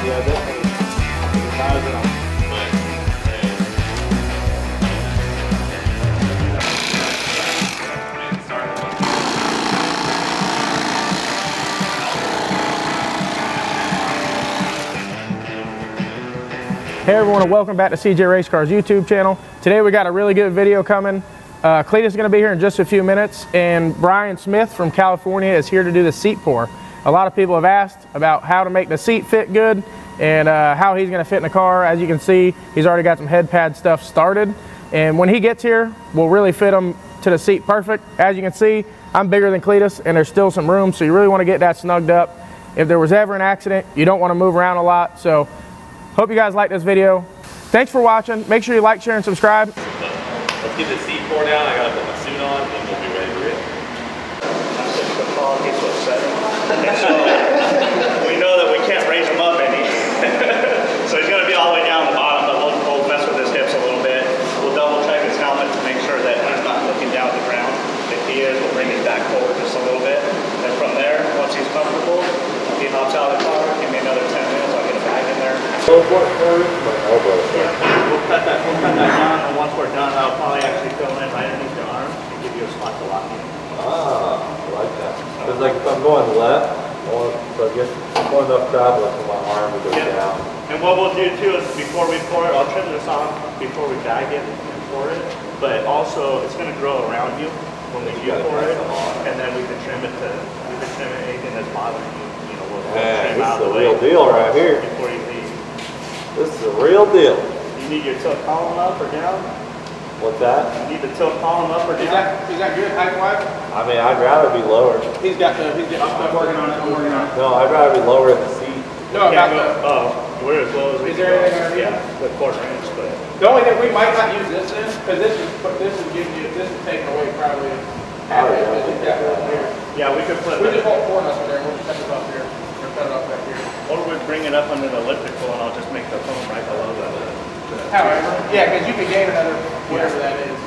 Yeah, definitely. The tires are on. Hey everyone, and welcome back to CJ Race Cars YouTube channel. Today we got a really good video coming. Cleetus is going to be here in just a few minutes, and Brian Smith from California is here to do the seat pour. A lot of people have asked about how to make the seat fit good and how he's going to fit in the car. As you can see, he's already got some head pad stuff started, and when he gets here, we'll really fit him to the seat perfect. As you can see, I'm bigger than Cleetus, and there's still some room, so you really want to get that snugged up. If there was ever an accident, you don't want to move around a lot, so hope you guys like this video. Thanks for watching. Make sure you like, share, and subscribe. Let's get the seat pour down. I gotta put my suit on, and we'll be ready to rip. So we know that we can't raise him up any. So he's gonna be all the way down the bottom, but we'll mess with his hips a little bit. We'll double check his helmet to make sure that he's not looking down at the ground. If he is, we'll bring his back forward just a little bit. And from there, once he's comfortable, he hops out of the car, give me another 10 minutes, I'll get a bag in there. We'll cut that down, and once we're done, I'll probably actually fill in right underneath your arm and give you a spot to lock in. Ah, I like that. Because like if I'm going left, so I guess more enough traveling for my arm to go down. And what we'll do too is before we pour it, I'll trim this off before we bag it and pour it. But also, it's going to grow around you when we do pour it, and then we can trim it anything that's bothering you. You know, we'll trim out this is the a real deal right here. Before you leave. This is a real deal. You need your tilt column up or down? What's that? You need the tilt column up or down? Is that good height-wise? I mean, I'd rather be lower. He's getting stuff working on it. I'm working on it. No, I'd rather be lower in the seat. No, Yeah, about we're as low as we Is can there go. anything underneath? Yeah, with quarter inch, but. the only thing we might not use this in, because this is giving you, this is taking away probably half of it. Yeah, we could put. We just won't pour nothing there. We'll just cut it off here. Or cut it off back here. Or we bring it up under the elliptical and I'll just make the foam right below the. However, yeah, because you can gain another whatever that is.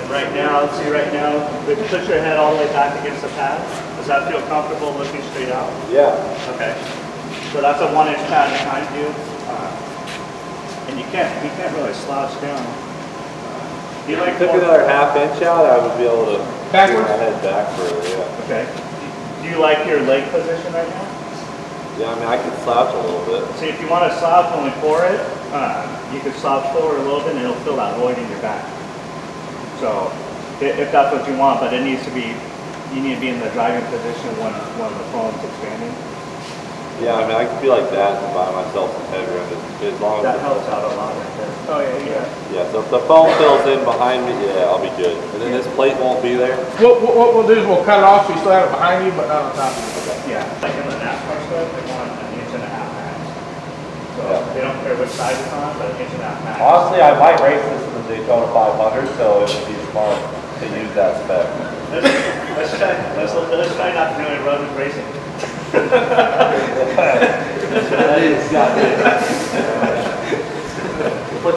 And right now, let's see, right now, we push your head all the way back against the pad. Does that feel comfortable looking straight out? Yeah. Okay. So that's a 1-inch pad behind you. And you can't really slouch down. Do you like If I took another half-inch out, I would be able to Backwards? get my head back further, yeah. Okay. Do you like your leg position right now? Yeah, I mean, I can slouch a little bit. See, if you want to slouch when we pour it, you can slouch forward a little bit and it'll fill that void in your back. So, if that's what you want, but it needs to be, you need to be in the driving position when the foam's expanding. Yeah, I mean, I can be like that and buy myself some headroom as long as That helps out a lot right there. Oh yeah. Yeah, so if the foam fills in behind me, yeah, I'll be good. And then this plate won't be there. What we'll do is we'll cut it off so you still have it behind you, but not on top of you. Yeah, like in the NASCAR stuff, they want 1.5 inches max. So they don't care which side it's on, but 1.5 inches max. Honestly, I might race this in the Daytona 500, so it would be smart to use that spec. Let's try not to do any road racing. Put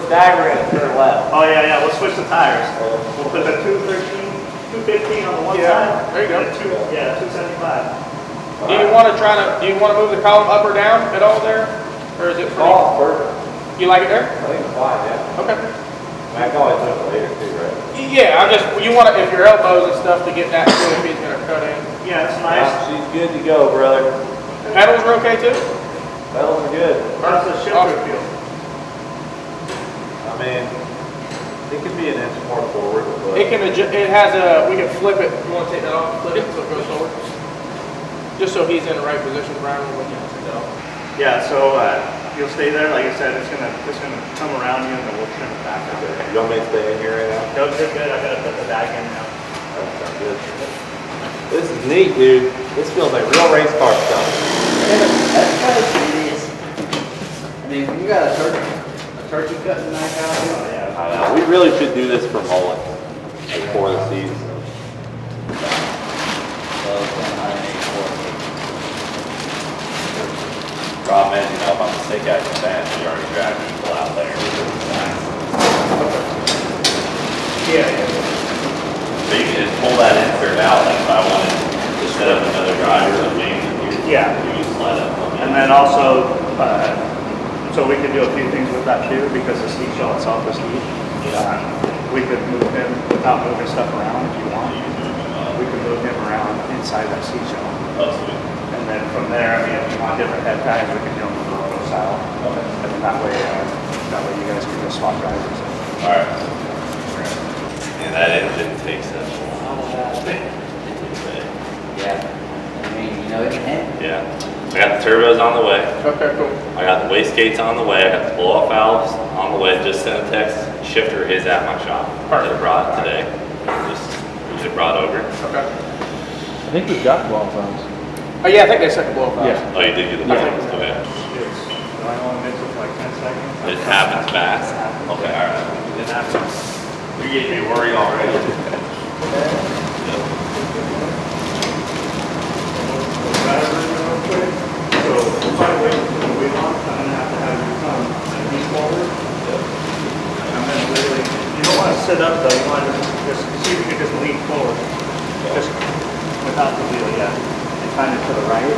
stagger in to the left. Oh yeah, we'll switch the tires. We'll put the 215 on the one side. There you go. 275. Do you want to move the column up or down at all there, or is it pretty? Oh, perfect. You like it there? I think it's fine, yeah. Okay. I can always do it later too, right? Yeah, you want to, if your elbows and stuff, to get that too if he's gonna cut in. Yeah, it's nice. She's good to go, brother. Pedals are okay too. Pedals are good. How's the shifter feel? I mean, it could be an inch more forward, but It can adjust. It has a. We can flip it. You want to take that off? Flip it so it goes forward. Just so he's in the right position, Brian, when you take that off. Yeah, so you'll stay there. Like I said, it's gonna come around you, and then we'll trim it back out. you want me to stay in here right now? No, you're good. I gotta put the bag in now. That sounds good. This is neat, dude. This feels like real race car stuff. That's kind of serious. I mean, when you got a turkey cutting knife out here. Oh yeah. I know. We really should do this for mullet, like for the seats. Problem is, you know, if I'm a sick out of that, you already drive people out there. Yeah. So you can just pull that insert out, like if I wanted to set up another driver, or maybe you Yeah. can slide up. And then also, so we could do a few things with that too, because the seat shell itself is huge. We could move him without moving stuff around if you want. We could move him around inside that seat shell. Oh, sweet. And then from there, I mean, if you want different head tags, we can do them with the roto style. Okay. And then that way you guys can just swap drivers. All right. And that engine takes a while. Yeah. I mean, you know, it can happen. Yeah. I got the turbos on the way. Okay, cool. I got the wastegates on the way. I got the blow-off valves on the way. Just sent a text. Shifter is at my shop. Perfect. They brought it today. We just brought over. Okay. I think we've got blow valves. Oh yeah, I think they set the blow up. Yeah. Oh, you did get the blow-off? Okay. I only mix it for like 10 seconds. It happens fast? Okay, all right. It happens. You get me worried already. So, by the way, we want, I'm going to have you come and lean forward. And then literally, you don't want to sit up though, you want to just see if you can just lean forward. Just without the wheel, yeah. And kind of to the right.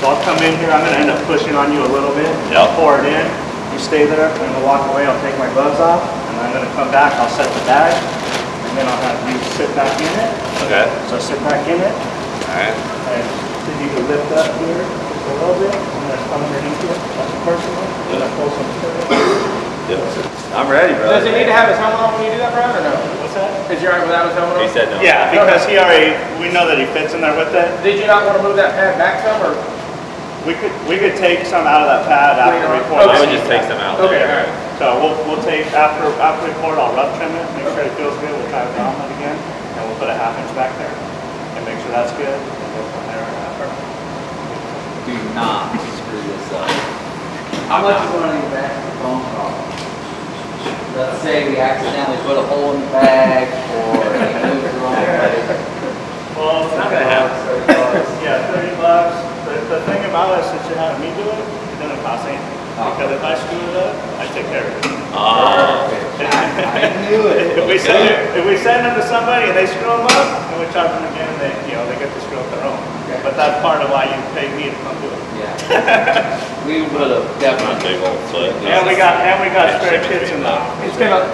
So I'll come in here, I'm going to end up pushing on you a little bit. Yep. Pour it in. You stay there, I'm going to walk away, I'll take my gloves off. And I'm going to come back, I'll set the bag. And then I'll have you sit back in it. Okay. So sit back in it. All right. And then you can lift up here just a little bit, and then come underneath it. That's the first one. And then pull some Yep. I'm ready, bro. Does he need to have his helmet on when you do that, Brian, or no? What's that? Is he alright without his helmet on? He said no. Yeah, because he already, we know that he fits in there with it. Did you not want to move that pad back some, or? We could take some out of that pad after we pour I it. would just take some out. Okay, there. alright. So we'll take, after we pour it, I'll rough trim it, make sure it feels good. We'll try to down it again, and we'll put a 1/2 inch back there, and make sure that's good, and go from there. Do not screw this up. How much is one of these bags for phone call? Let's say we accidentally put a hole in the bag, or he moves the wrong way. Well, it's not gonna happen. Yeah, $30. The thing about it, since you're having me do it, it doesn't cost anything. Because if I screw it up, I take care of it. Oh. I knew it. If we send them to somebody and they screw them up, and we charge them again, and they get to screw up their own. Okay. But that's part of why you pay me to come do it. Yeah. We would have My definitely. big old foot. And we got spare kits in there.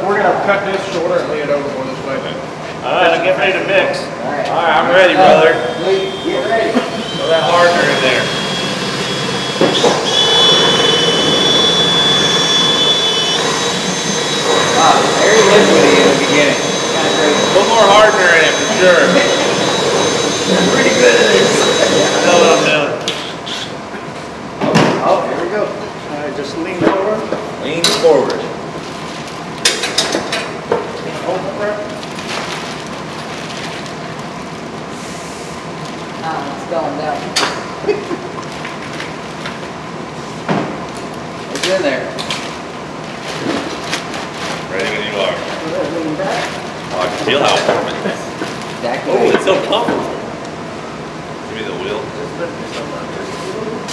We're gonna cut this shorter and lay it over more this way. Get ready to mix. Alright. All right, I'm ready, brother. Get ready. Throw that hardener in there. Very liquidy in the beginning. Kind of crazy. Put more hardener in it for sure. Pretty good at this. I know what I'm doing. Oh, here we go. All right, just lean forward. Lean forward. It's going down. It's in there. Ready when you are. Lean back. Oh, I can feel how warm it is. Exactly. Oh, it's so comfortable. Give me the wheel.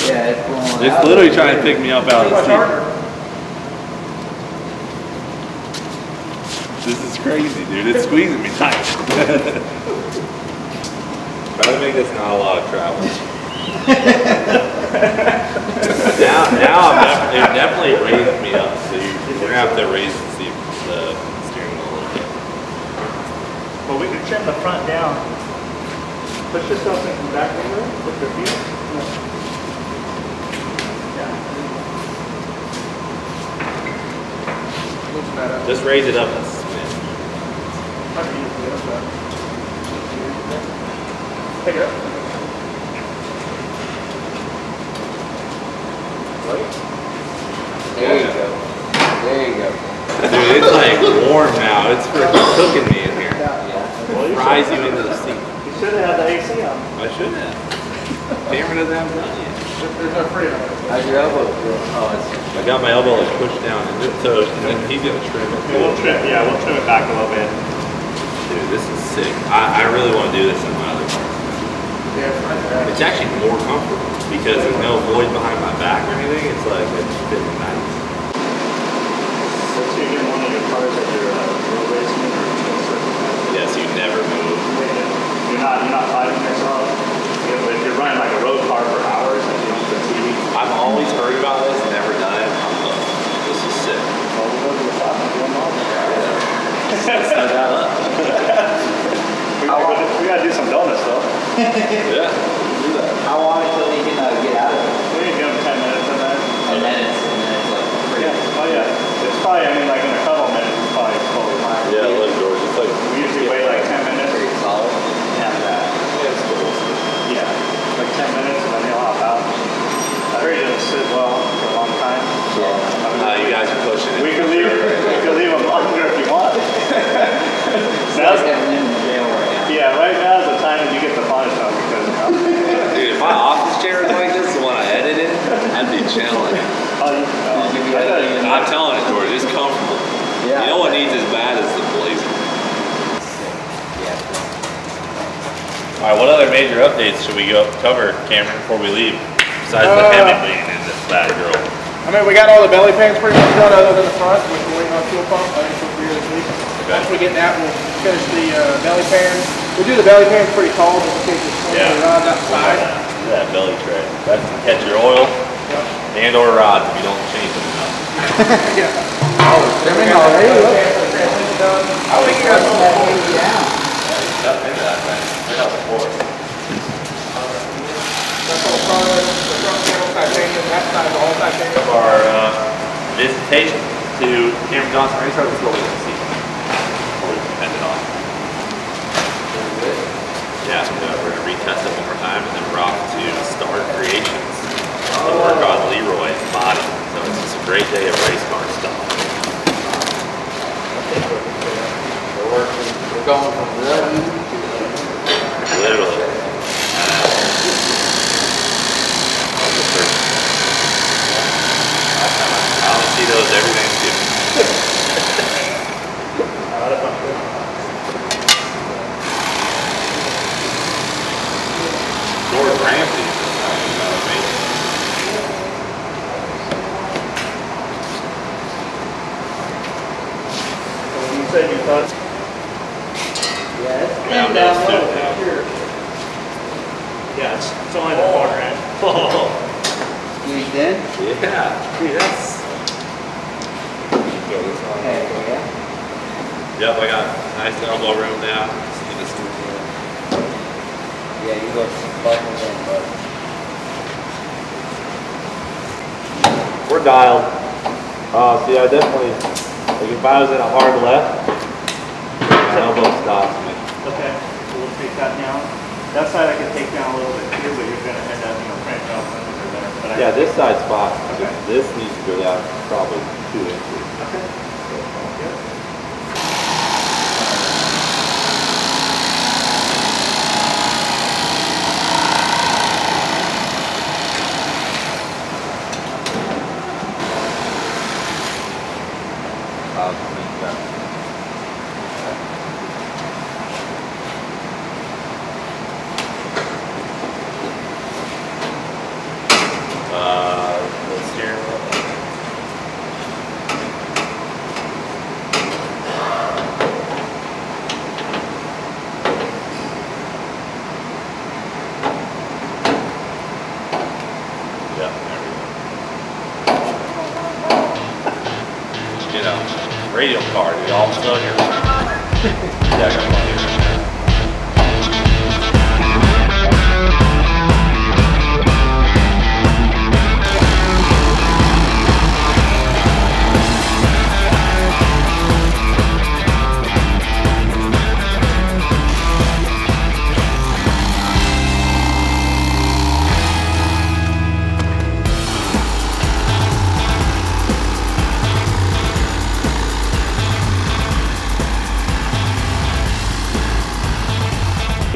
Yeah, it's going out. It's literally trying to pick me up out of the seat. This is crazy, dude. It's squeezing me tight. Try to make this not a lot of travel. now it definitely raised me up. So we're gonna have to raise the steering wheel a little bit. But we can trim the front down. Push yourself in the back window with your feet. Yeah. Just raise it up a smidge. Pick it up. There you go. There you go. Dude, it's like warm now. It's freaking cooking me in here. Yeah. Fries you into the seat. You should have had the AC on. I should have. Camera doesn't have done yet. There's no freedom. How's your elbow feel? Oh, it's. I got my elbow like pushed down in it, so and then he's gonna trim it. We'll trim it back a little bit. Dude, this is sick. I really want to do this in my other car. It's actually more comfortable because there's no void behind my back or anything. It's like it's fitting nice. So you're getting one of your cars that you're road racing or circuit. Yes, you never move. You're not fighting yourself. If you're running like a road car for hours and you don't put TV Yeah, do that. How long until he can get out of it? We can give him 10 minutes and then. And then it's like pretty. Yeah, oh yeah. It's probably, I mean, like in a couple minutes, it's probably totally fine. Yeah, look, George, it's like, We usually wait like 10 minutes. Pretty solid. And, it's cool. yeah, like 10 minutes and then he'll hop out. I heard he doesn't sit well for a long time. So, You guys are pushing it. we could leave him longer if you want. Now's getting in jail right now. Yeah, right now is the time that you get the punish on because, Dude, if my office chair is like this, the one I edited, that'd be a challenge. I'm telling you, George, it's comfortable. Yeah. You know what needs as bad as the blazer. All right, what other major updates should we cover, Cameron, before we leave? Besides the Hammond being in this bad girl. I mean, we got all the belly pans pretty much done other than the front, which we're waiting on fuel pump. I think we'll be here this week. Okay. Once we get that, we'll finish the belly pan. We do the belly pans pretty tall just in case it's on that side. Look at that belly tray. That's to catch your oil and or rods if you don't change them enough. Yeah. Oh, trimming already? Look. I think you guys That baby down. Up into that thing. Right out the floor. That's all front, the front panel titanium, that side's all titanium. Of our visitation to Cameron Johnson Race Car, let's go with the seat. What we depended on. Yeah, we're going to retest it one more time and then we're off to Star Creations to work on Leroy's body. So it's just a great day of race car stuff. We're going from Literally. I only see those every Thanksgiving. George Ramsey. you said you thought. Yeah, it's Yeah, been those down two, low yeah. for sure. Yeah, it's only the corner end. Squeezed in? Yeah, dude, that's. Okay, yeah. Yep, I got nice elbow room now. Just need to scoot in. Yeah, you look buckled in, but. We're dialed. See, I definitely, like if I was in a hard left, my elbow stops me. Okay, so we'll take that down. That side I can take down a little bit too, but you're gonna end up, crank off under there. But Yeah, this side's fine. Okay. This needs to go down probably 2 inches. Okay. Yep. The steering wheel. Yep, there we go. You know, radio car, you all of a sudden you're yeah, I got money right there.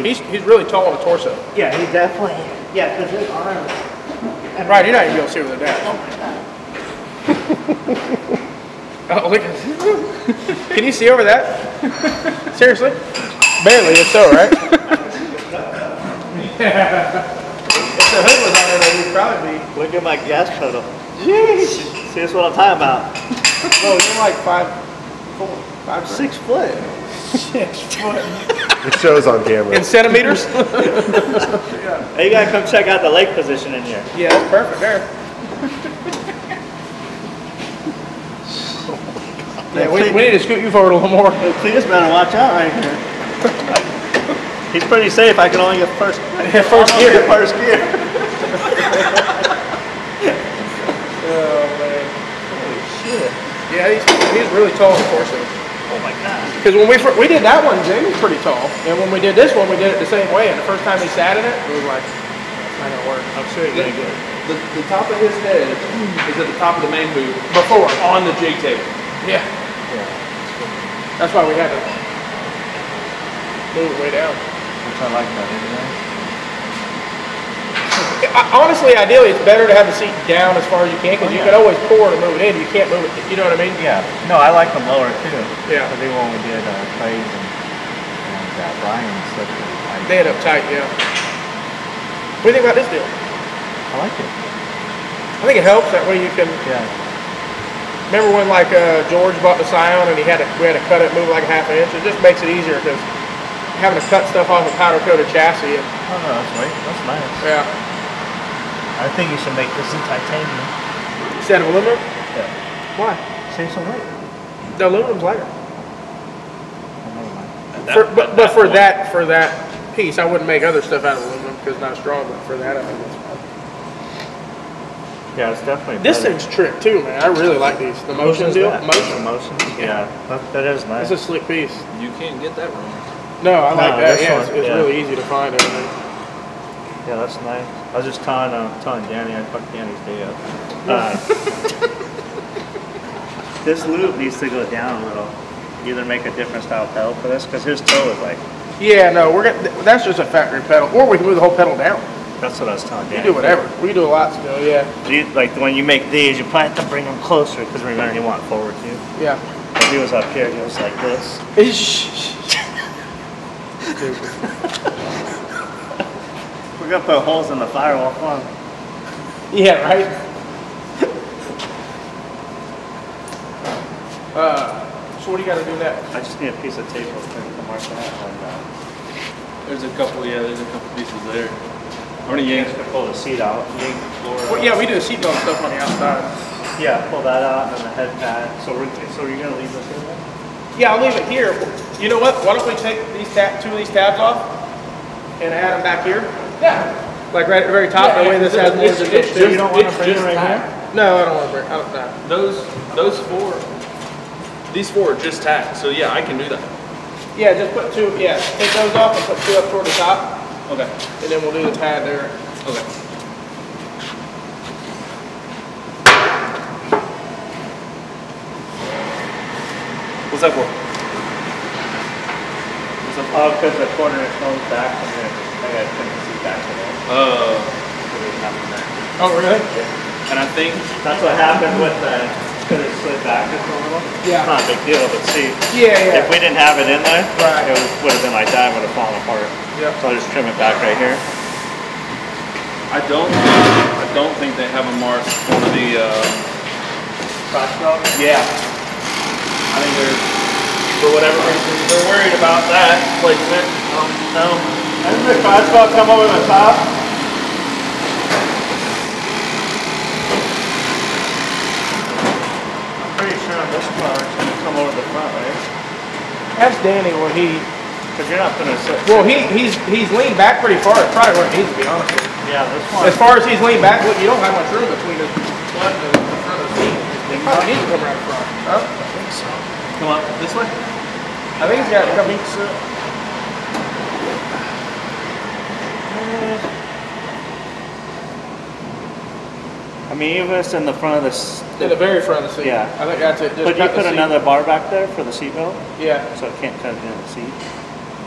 He's really tall on the torso. Yeah, he definitely, yeah, because his arms. Right, you're not even going to see over the dash. Oh, look at this. Can you see over that? Seriously? Barely, if so, right? If the hood was on there, then we'd probably be. Look at my gas pedal. Jeez. See, that's what I'm talking about. Oh, you're like 5'4", 5'6". 6 foot. 6 foot. It shows on camera. In centimeters? Hey, you gotta come check out the lake position in here. Yeah, that's perfect there. Yeah, we need to scoot you forward a little more. Cleetus better watch out right here. He's pretty safe. I can only get first gear. First gear. Oh man. Holy shit. Yeah, he's really tall in torso. Oh my god. Because when we did that one, Jamie's pretty tall. And when we did this one, we did it the same way. And the first time he sat in it, it was like, it's not gonna work. I'm sure you're gonna get it. The top of his head is at the top of the main boot Before. on the jig table. Yeah. That's why we had to move it way down. Which I like that anyway. Honestly, ideally, it's better to have the seat down as far as you can, because you can always pour to move it in. You can't move it. You know what I mean? Yeah. No, I like them lower too. Yeah. I think when we did Clay's and Brian's, They end up tight. Yeah. What do you think about this deal? I like it. I think it helps. That way you can. Yeah. Remember when like George bought the Scion and we had to cut it, move like a half an inch. It just makes it easier because having to cut stuff off a powder coated chassis. And, Oh no, that's nice. yeah. I think you should make this in titanium. Instead of aluminum? Yeah. Why? Save some weight. The aluminum's lighter. Oh, never mind. For that piece, I wouldn't make other stuff out of aluminum because it's not strong. But for that, I think it's fine. Yeah, it's definitely This better. thing's trick too, man. I really like these. The motion deal. Motion. Yeah, that is nice. It's a slick piece. You can't get that wrong. No, I like that. this Yeah, one, it's really easy to find everything. Yeah, that's nice. I was just telling Danny, I fucked Danny's day up. This loop needs to go down a little. Either make a different style pedal for this, because his toe is like. Yeah, no, that's just a factory pedal, or we can move the whole pedal down. That's what I was telling Danny. You do whatever. We can do a lot still. Yeah. Like when you make these, you probably have to bring them closer, because remember you want forward too. Yeah. If he was up here, he was like this. We're gonna put holes in the firewall, fun. Yeah, right. So what do you got to do next? I just need a piece of tape to mark that. There's a couple pieces there. How many yanks to pull the seat out? Yank the floor Well, out. yeah, we do the seatbelt stuff on the outside. Yeah, pull that out and then the head pad. So you're gonna leave this in there? Yeah, I'll leave it here. You know what? Why don't we take these two of these tabs off and add them back here? Yeah. Like right at the very top. That way this has more than it's just. just- You don't want to bring it just right tack. here? No, I don't want to bring. I don't know. These four are just tacked, so yeah, I can do that. Yeah, just put two. Yeah, take those off and put two up toward the top, Okay. and then we'll do the pad there. Okay. What's that for? Oh, because the corner is going back from there. I gotta turn the seat back to there. Oh, really? And I think That's what happened with the, because it slid back just a little. Yeah. It's not a big deal, but see, Yeah, if we didn't have it in there, Right. it would have been like that, it would have fallen apart. Yeah. So I just trim it back right here. I don't think they have a mark for the Yeah. I think they're, for whatever reason, they're worried about that placement. No. Doesn't the crotch belt come over the top? I'm pretty sure on this car it's going to come over the front, right? Ask Danny where he. Because you're not going to sit. Well, he's leaned back pretty far. It's probably where it needs to be, honestly. Yeah, this one. As far as he's leaned back, look, you don't have much room between his butt and the front of the seat. He probably needs to come right front. Huh? I think so. Come on, this way? I think he's got to come. I mean, even if it's in the front of this. In the very front of the seat. Yeah. I think that's it. Just But you cut the put seat. another bar back there for the seatbelt, Yeah. so it can't cut into the seat.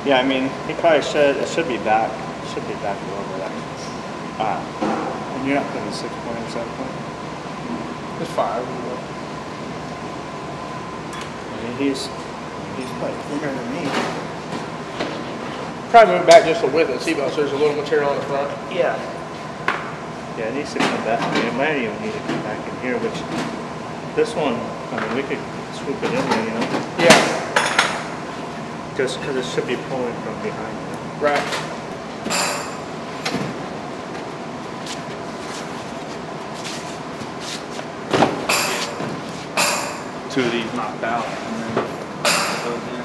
Yeah, I mean, he probably should. It should be back. It should be back a little bit, actually. And you're not putting 6 point or 7 point. It's 5. I mean, he's probably thinner than me. Probably move back just a width of the seatbelt so there's a little material on the front. Yeah. Yeah, it needs to come back. I mean, it might even need to come back in here, which this one, I mean, we could swoop it in there, you know? Yeah. Just because it should be pulling from behind. Right. Two of these knocked out, and then those in.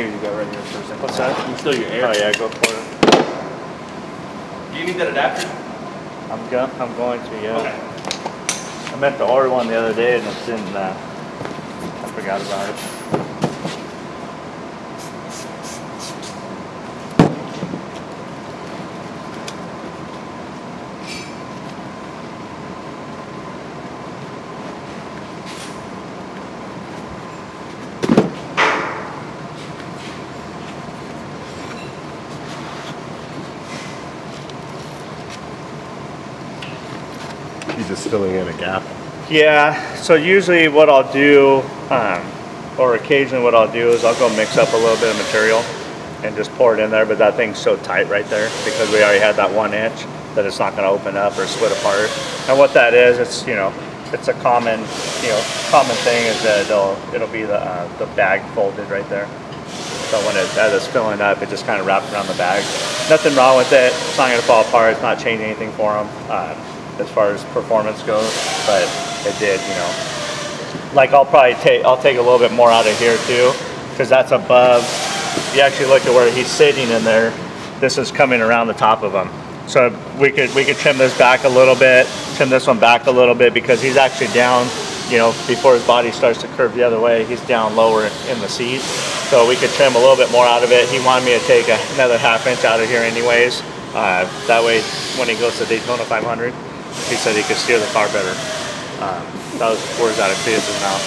Here you go, right here for a second. What's that? You still your air? Oh yeah, go for it. Do you need that adapter? I'm going to, yeah. Okay. I meant to order one the other day and it didn't, I forgot about it. He's just filling in a gap. Yeah, so usually what I'll do, or occasionally what I'll do is I'll go mix up a little bit of material and just pour it in there, but that thing's so tight right there because we already had that 1 inch that it's not going to open up or split apart. And what that is, it's, you know, it's a common thing is that it'll be the bag folded right there. So when as it's filling up, it just kind of wraps around the bag. Nothing wrong with it. It's not going to fall apart. It's not changing anything for them as far as performance goes, but it did, you know. Like I'll take a little bit more out of here too, because that's above. You actually look at where he's sitting in there. This is coming around the top of him. So we could trim this back a little bit, trim this one back a little bit because he's actually down, you know, before his body starts to curve the other way, he's down lower in the seat. So we could trim a little bit more out of it. He wanted me to take another ½ inch out of here anyways. That way when he goes to Daytona 500, he said he could steer the car better. That was words out of Cleetus' mouth.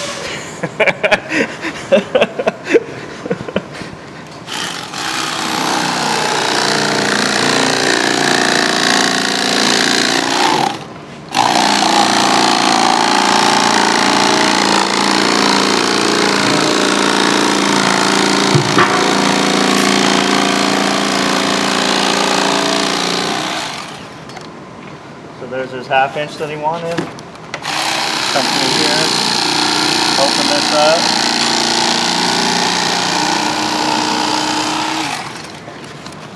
So there's his ½ inch that he wanted. Come through here, open this up.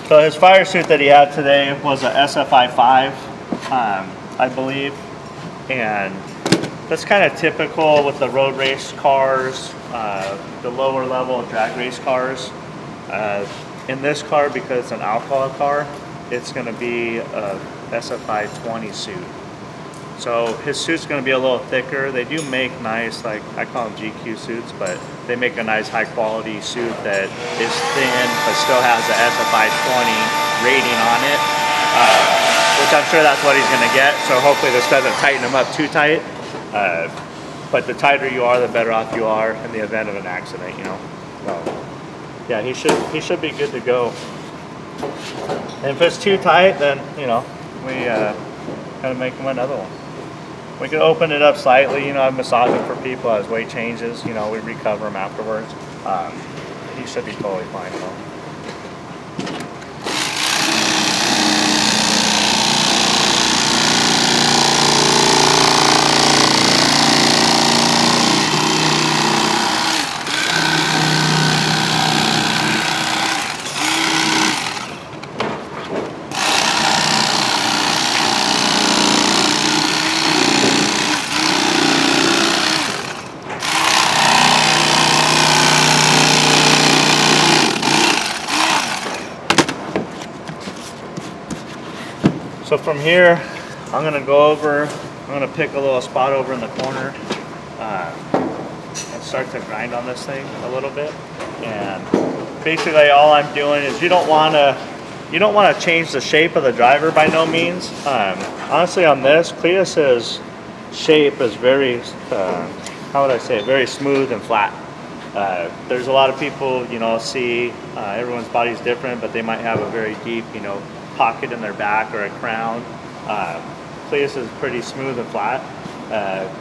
So his fire suit that he had today was a SFI 5, I believe, and that's kind of typical with the road race cars, the lower level drag race cars. In this car, because it's an alcohol car, it's going to be a SFI 20 suit. So his suit's going to be a little thicker. They do make nice, like I call them GQ suits, but they make a nice high quality suit that is thin but still has the SFI 20 rating on it, which I'm sure that's what he's going to get. So hopefully this doesn't tighten him up too tight. But the tighter you are, the better off you are in the event of an accident, you know. So yeah, he should be good to go. And if it's too tight, then you know we gotta make him another one. We could open it up slightly, you know, I massage it for people as weight changes, you know, we recover them afterwards. He should be totally fine though. So from here, I'm gonna go over, I'm gonna pick a little spot over in the corner and start to grind on this thing a little bit. And basically all I'm doing is you don't wanna change the shape of the driver by no means. Honestly on this, Cleetus's shape is very, how would I say it, very smooth and flat. There's a lot of people, you know, see everyone's body's different, but they might have a very deep, you know, pocket in their back or a crown. Cleetus is pretty smooth and flat.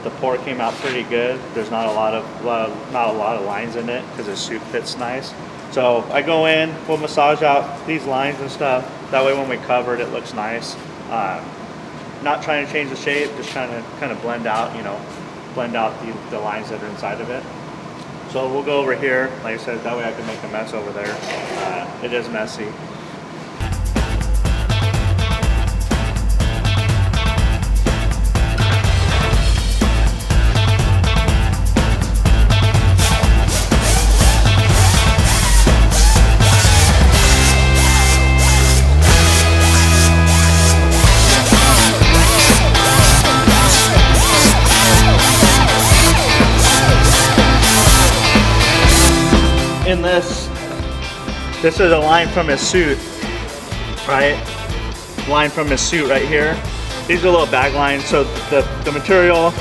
The pour came out pretty good. There's not a lot of lines in it because the suit fits nice. So I go in, we'll massage out these lines and stuff. That way when we cover it, it looks nice. Not trying to change the shape, just trying to kind of blend out, you know, blend out the lines that are inside of it. So we'll go over here, like I said, that way I can make a mess over there. It is messy. this is a line from his suit, right? Line from his suit right here. These are little bag lines. So the material,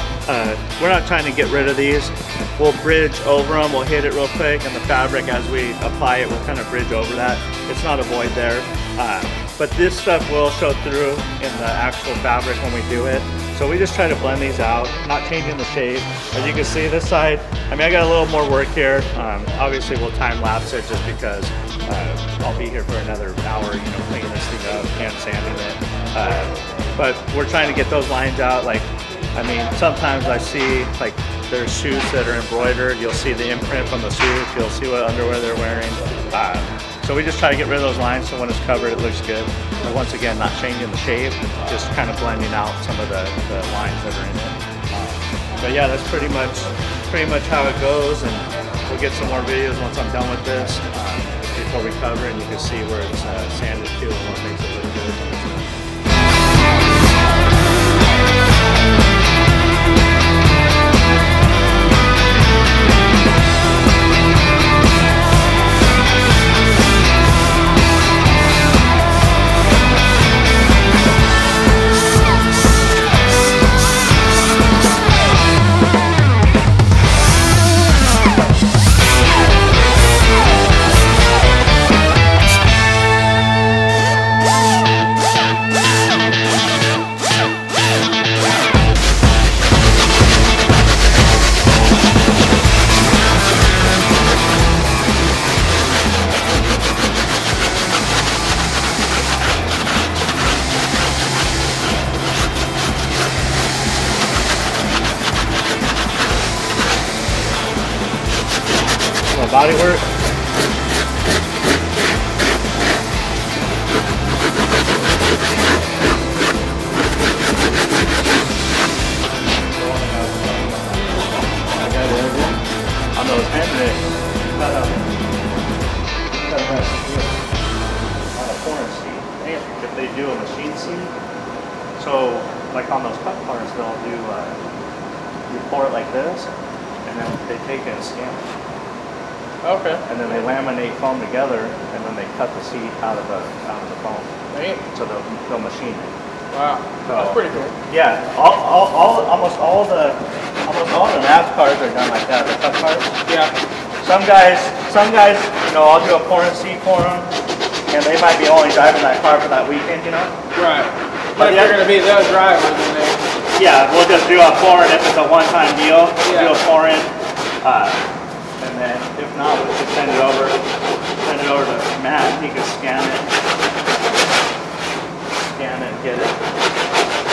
we're not trying to get rid of these. We'll bridge over them, we'll hit it real quick, and the fabric, as we apply it, we'll kind of bridge over that. It's not a void there. But this stuff will show through in the actual fabric when we do it. So we just try to blend these out, not changing the shape. As you can see, this side, I mean, I got a little more work here. Obviously, we'll time lapse it just because I'll be here for another hour, you know, cleaning this thing up and sanding it. But we're trying to get those lines out. Like, I mean, sometimes I see, like, there's suits that are embroidered. You'll see the imprint from the suit. You'll see what underwear they're wearing. So we just try to get rid of those lines so when it's covered it looks good. But once again, not changing the shape, just kind of blending out some of the lines that are in it. But yeah, that's pretty much how it goes, and we'll get some more videos once I'm done with this before we cover it, and you can see where it's sanded too and what makes it look good. Body work. On those handbrake, cut a foreign seat. If they do a machine seat, so like on those cut parts, they'll do you pour it like this, and then they take it and scan it. Okay. And then they laminate foam together, and then they cut the seat out of the foam. Right. So they'll machine it. Wow. So, that's pretty cool. Yeah. Almost all the nav cars are done like that. The cut parts. Yeah. Some guys, you know, I'll do a pour and seat for them, and they might be only driving that car for that weekend, you know. Right. But they're going to be those drivers, and they. Yeah, we'll just do a pour-in if it's a one-time deal. Yeah. Do a pour-in. And then, if not, we'll just send it over to Matt. He can scan it, get it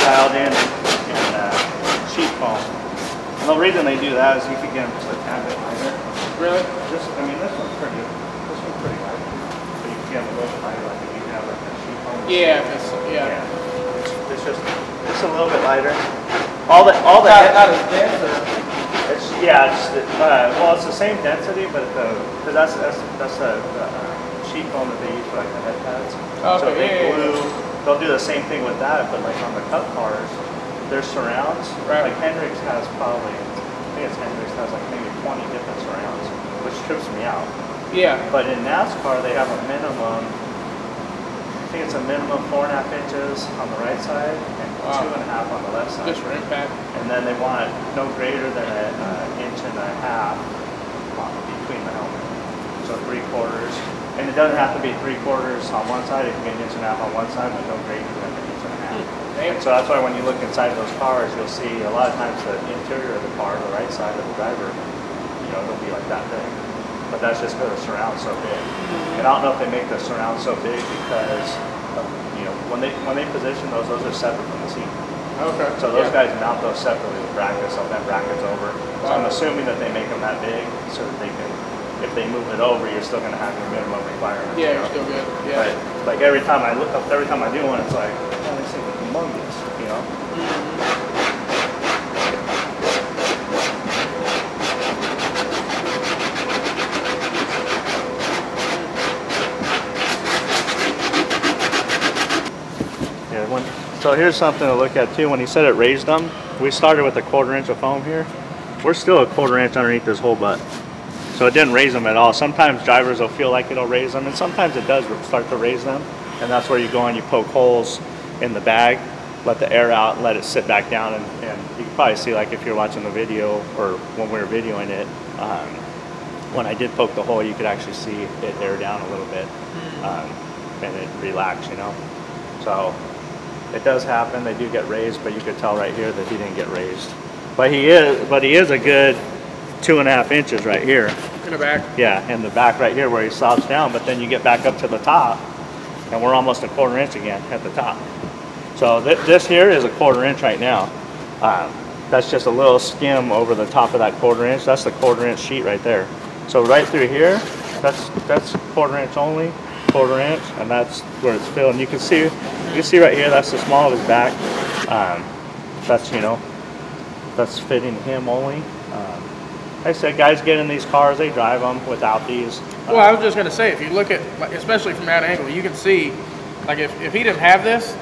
dialed in, and sheet foam. And the reason they do that is you can get them just a tad bit lighter. Really? I mean, this one's pretty light. But you can get them a little lighter, like if you have like a sheet foam. Yeah, It's just a little bit lighter. All the not as dense, or? Well, it's the same density, but because that's the sheet foam that they use for like the head pads. Okay, so if they glue, they'll do the same thing with that, but like on the cut cars, their surrounds. Right. Like Hendrix has probably, I think it's Hendrix has like maybe 20 different surrounds, which trips me out. Yeah. But in NASCAR, they have a minimum. I think it's a minimum 4.5 inches on the right side and 2.5 on the left side. Just for impact. And then they want it no greater than an inch and a half between the helmet. So 3/4. And it doesn't have to be 3/4 on one side. It can be an inch and a half on one side, but no greater than an inch and a half. And so that's why when you look inside those cars, you'll see a lot of times the interior of the car, the right side of the driver, you know, it'll be like that big. But that's just because the surround's so big. And I don't know if they make the surround so big because, you know, when they position those are separate from the seat. Okay. So those guys mount those separately with brackets, so that bracket's over. So I'm assuming that they make them that big so that they can, if they move it over, you're still going to have your minimum requirements. Yeah, you're still good. Yeah. But like every time I look up, every time I do one, it's like, oh, this thing is humongous, you know? So here's something to look at too. When he said it raised them, we started with a 1/4 inch of foam here. We're still a 1/4 inch underneath this whole butt. So So it didn't raise them at all. Sometimes drivers will feel like it'll raise them, and sometimes it does start to raise them. And that's where you go and you poke holes in the bag, let the air out, and let it sit back down. And you can probably see, like if you're watching the video or when we were videoing it, when I did poke the hole, you could actually see it air down a little bit, and it relax, you know. So it does happen. They do get raised, but you could tell right here that he didn't get raised. But he is a good 2.5 inches right here. In the back? Yeah, in the back right here where he slouched down, but then you get back up to the top, and we're almost 1/4 inch again at the top. So this here is 1/4 inch right now. That's just a little skim over the top of that 1/4 inch. That's the 1/4 inch sheet right there. So right through here, that's 1/4 inch only, 1/4 inch, and that's where it's filled. And you can see right here, that's the small of his back. That's, you know, that's fitting him only. Like I said, guys get in these cars, they drive them without these. Well, I was just going to say, if you look at, like, especially from that angle, you can see, like, if he didn't have this,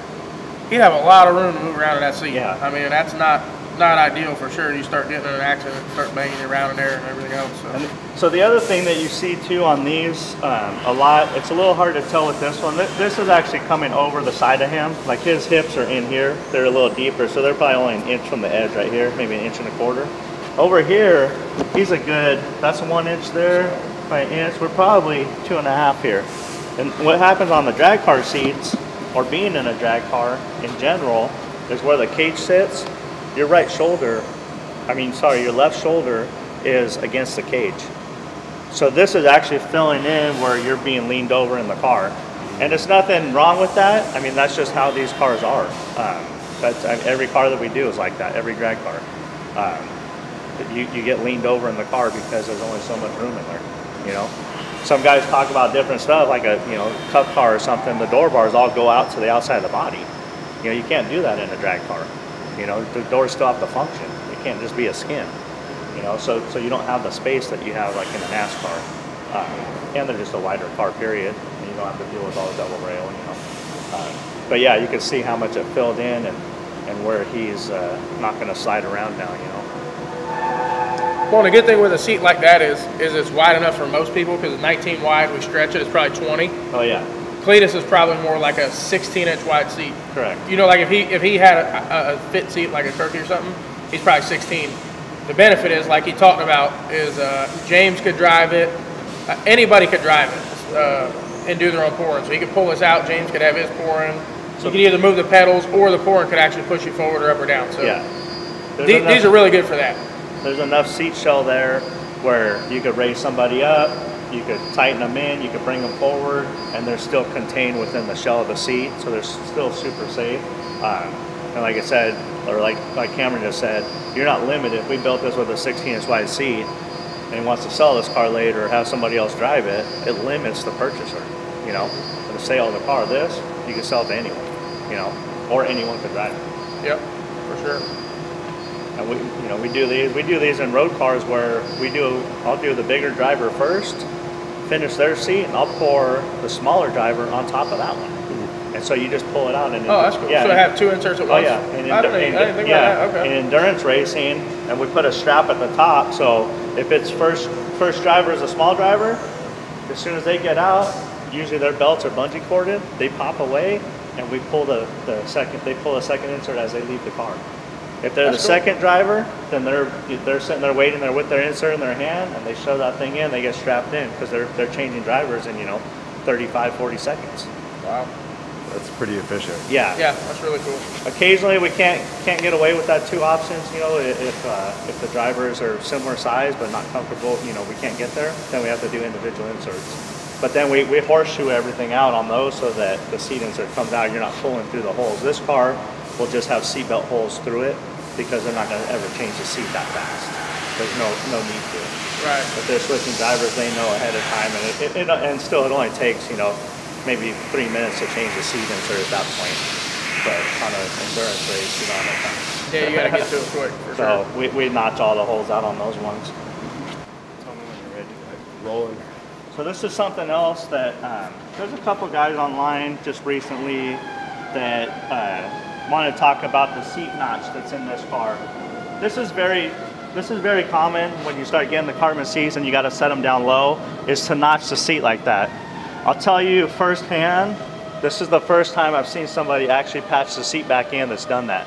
he'd have a lot of room to move around in that seat. Yeah. I mean, that's not ideal for sure. You start getting in an accident, start banging around in there and everything else. So the other thing that you see too on these a lot, it's a little hard to tell with this one. This is actually coming over the side of him. Like his hips are in here. They're a little deeper, so they're probably only 1 inch from the edge right here, maybe 1.25 inches. Over here, he's a good, that's 1 inch there, by 1 inch. We're probably 2.5 here. And what happens on the drag car seats, or being in a drag car in general, is where the cage sits. Your right shoulder, your left shoulder is against the cage. So this is actually filling in where you're being leaned over in the car. And there's nothing wrong with that. I mean, that's just how these cars are. Every car that we do is like that, every drag car. You get leaned over in the car because there's only so much room in there, you know. Some guys talk about different stuff, like a cup car or something. The door bars all go out to the outside of the body. You know, you can't do that in a drag car. You know, the doors still have to function. It can't just be a skin. You know, so you don't have the space that you have like in a NASCAR. And they're just a wider car, period. And you don't have to deal with all the double rail, you know. But yeah, you can see how much it filled in and where he's not going to slide around now, you know. Well, the good thing with a seat like that is it's wide enough for most people, because it's 19 wide. We stretch it, it's probably 20. Oh yeah. Cleetus is probably more like a 16-inch wide seat. Correct. You know, like if he had a fit seat like a Turkey or something, he's probably 16. The benefit is, like he talked about, is James could drive it. Anybody could drive it and do their own pouring. So he could pull this out. James could have his pouring. So you could either move the pedals, or the pouring could actually push you forward or up or down. So yeah. These are really good for that. There's enough seat shell there where you could raise somebody up, you could tighten them in, you could bring them forward, and they're still contained within the shell of the seat, so they're still super safe. And like I said, or like Cameron just said, you're not limited. If we built this with a 16-inch wide seat and he wants to sell this car later or have somebody else drive it, it limits the purchaser, you know. For the sale of the car, this, you can sell it to anyone, you know, or anyone could drive it. Yep, for sure. And we do these in road cars where I'll do the bigger driver first, finish their seat, and I'll pour the smaller driver on top of that one. And so you just pull it out. And that's cool. Yeah, so I have 2 inserts at once? Oh yeah. I didn't think about that. Okay. In endurance racing, and we put a strap at the top, so if it's first driver is a small driver, as soon as they get out, usually their belts are bungee corded, they pop away, and we pull the second insert as they leave the car. If they're the second driver, then they're sitting there waiting there with their insert in their hand, and they shove that thing in, they get strapped in, because they're changing drivers in 35, 40 seconds. Wow. That's pretty efficient. Yeah. Yeah, that's really cool. Occasionally we can't get away with that 2 options, if the drivers are similar size but not comfortable, we can't get there, then we have to do individual inserts. But then we horseshoe everything out on those so that the seat insert comes out, you're not pulling through the holes. This car will just have seatbelt holes through it because they're not going to ever change the seat that fast. There's no need to. Right. If they're switching drivers, they know ahead of time, and still it only takes maybe 3 minutes to change the seat insert at that point. But on an endurance race, you don't have time. Yeah, you got to get to it quick. For so sure. we notch all the holes out on those ones. Tell me when you're ready. Rolling. So this is something else that there's a couple guys online just recently that want to talk about the seat notch that's in this car. This is very this is very common when you start getting the carbon seats and you got to set them down low, is to notch the seat like that. I'll tell you firsthand, this is the first time I've seen somebody actually patch the seat back in that's done that.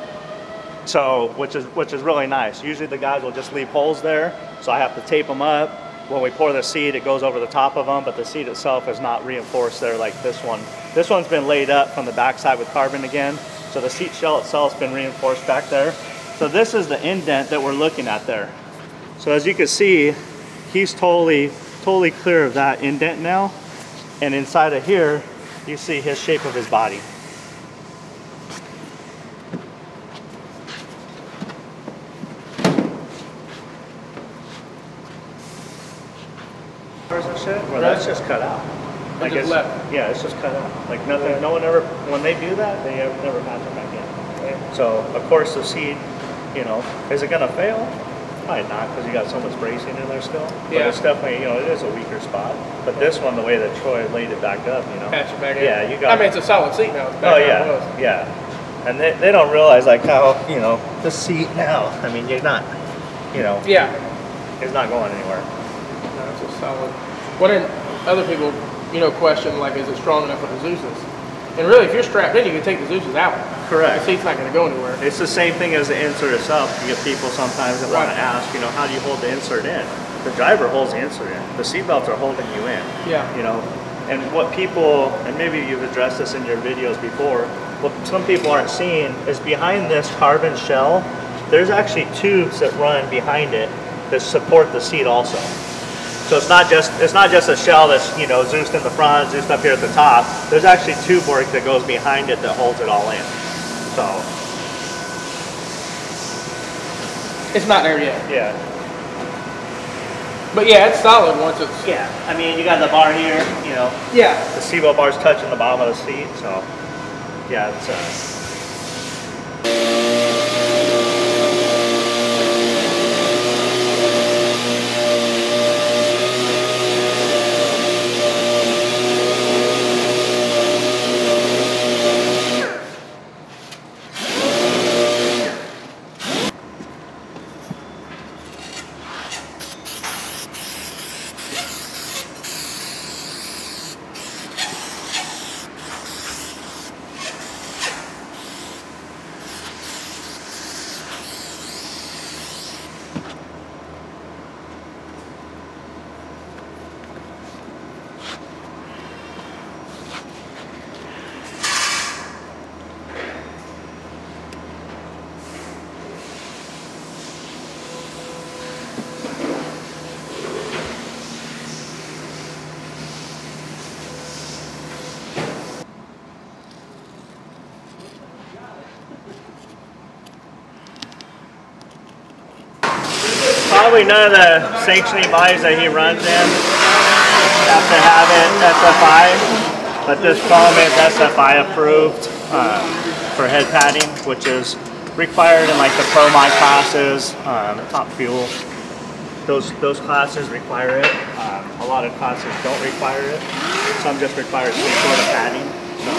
So, which is really nice. Usually the guys will just leave holes there, so I have to tape them up. When we pour the seat, it goes over the top of them, but the seat itself is not reinforced there like this one. This one's been laid up from the backside with carbon again, so the seat shell itself's been reinforced back there. So this is the indent that we're looking at there. So as you can see, he's totally clear of that indent now, and inside of here, you see his shape of his body. And shit, well, that's just cut out. Like it's left. Yeah, it's just cut out. Like nothing. No one ever. When they do that, they never patch it back in. Right? So of course the seat, you know, is it gonna fail? Probably not, because you got so much bracing in there still. But it's definitely, you know, it is a weaker spot. But this one, the way that Troy laid it back up, you know. Patch it back in. Yeah, you got. I mean, it's a solid seat now. Oh yeah, yeah. And they don't realize like how, you know, the seat now. I mean, you're not, you know. Yeah. It's not going anywhere. No, it's a solid. What then other people, you know, question like, is it strong enough for the Zeus's? And really, if you're strapped in, you can take the Zeus's out. Correct. The seat's not going to go anywhere. It's the same thing as the insert itself. You get people sometimes that want to ask, you know, how do you hold the insert in? The driver holds the insert in. The seat belts are holding you in. Yeah. You know, and what people, and maybe you've addressed this in your videos before, what some people aren't seeing is behind this carbon shell, there's actually tubes that run behind it that support the seat also. So it's not just a shell that's, you know, Zeused in the front, Zeused up here at the top. There's actually tube work that goes behind it that holds it all in. So it's not there yet. Yeah. But yeah, it's solid once it's. Yeah. I mean, you got the bar here, you know. Yeah. The seatbelt bar's touching the bottom of the seat, so yeah, it's probably none of the sanctioning bodies that he runs in have to have it SFI, but this foam is SFI approved for head padding, which is required in like the Pro Mod classes, Top Fuel. Those classes require it. A lot of classes don't require it. Some just require some sort of padding. So,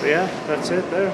but yeah, that's it there.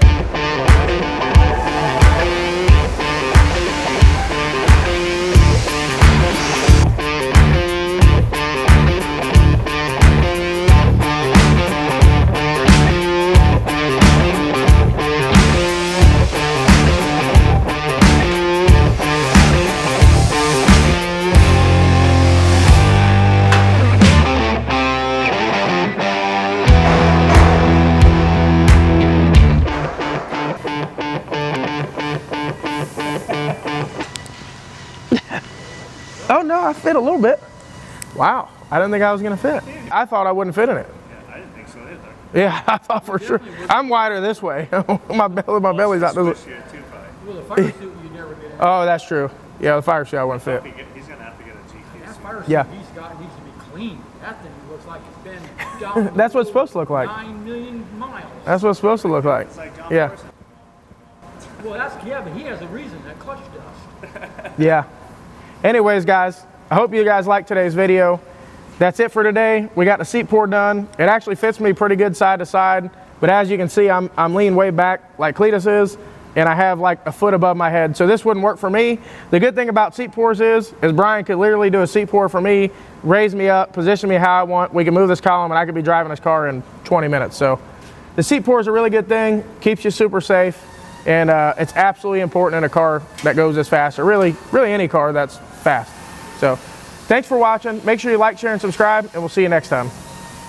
Oh no, I fit a little bit. Wow, I didn't think I was gonna fit. I thought I wouldn't fit in it. Yeah, I didn't think so either. Yeah, I thought for sure. I'm wider this way. my belly's out this way. Well, the fire suit you never get in. Oh, that's true. Yeah, the fire suit I wouldn't fit. He's gonna have to get a GT. That fire suit Yeah. he's got needs to be clean. That thing looks like it's been down. That's what it's supposed to look like. 9 million miles. That's what it's supposed to look like. Yeah. Well, yeah, but he has a reason. That clutch does. Yeah. Anyways, guys, I hope you guys liked today's video. That's it for today. We got the seat pour done. It actually fits me pretty good side to side, but as you can see, I'm leaning way back like Cleetus is. and I have like a foot above my head. So this wouldn't work for me. The good thing about seat pours is Brian could literally do a seat pour for me, raise me up, position me how I want. We can move this column and I could be driving this car in 20 minutes. So the seat pour is a really good thing, keeps you super safe, and it's absolutely important in a car that goes this fast, or really any car that's fast. So thanks for watching. Make sure you like, share, and subscribe, and we'll see you next time.